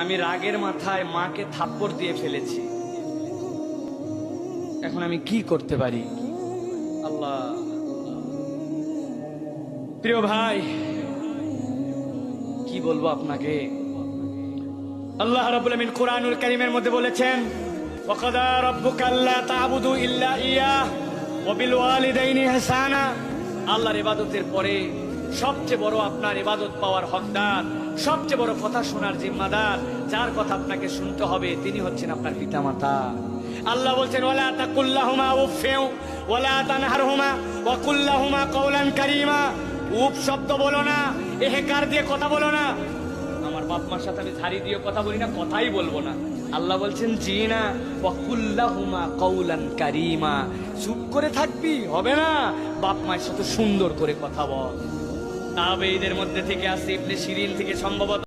আমি রাগের মাথায় মাকে থাপ্পড় দিয়ে ফেলেছি, এখন আমি কি করতে পারি? আল্লাহ, প্রিয় ভাই, কি বলবো আপনাকে? আল্লাহ রাব্বুল আমিন কোরআনুল কারীমের মধ্যে বলেছেন, ওয়াকাদা রাব্বুকা আল্লা তা'বুদু ইল্লা ইয়াহ ওয়া বিল ওয়ালিদাইনি ইহসানা। আল্লাহর ইবাদতের পরে সবচেয়ে বড় আপনার ইবাদত পাওয়ার হকদার, সবচেয়ে বড় কথা শোনার জিম্মাদার, যার কথা আপনাকে শুনতে হবে, তিনি হচ্ছেন আপনার পিতামাতা। আল্লাহ বলছেন, ওয়ালা তাকুল্লাহুমা উফফিউ ওয়ালা তানহারহুমা ওয়া কুল্লাহুমা কাওলান কারীমা। উফ শব্দ বলো না, এহেকার দিয়ে কথা বলো না। আমার বাপ মার সাথে আমি ঝাড়ি দিয়ে কথা বলি না, কথাই বলবো না। আল্লাহ বলছেন জি না, ওয়া কুল্লাহুমা কাওলান কারীমা। চুপ করে থাকবি হবে না, বাপ মায়ের সাথে সুন্দর করে কথা বল। তাবেঈদের মধ্যে থেকে আসে ইবনে সিরিন থেকে সম্ভবত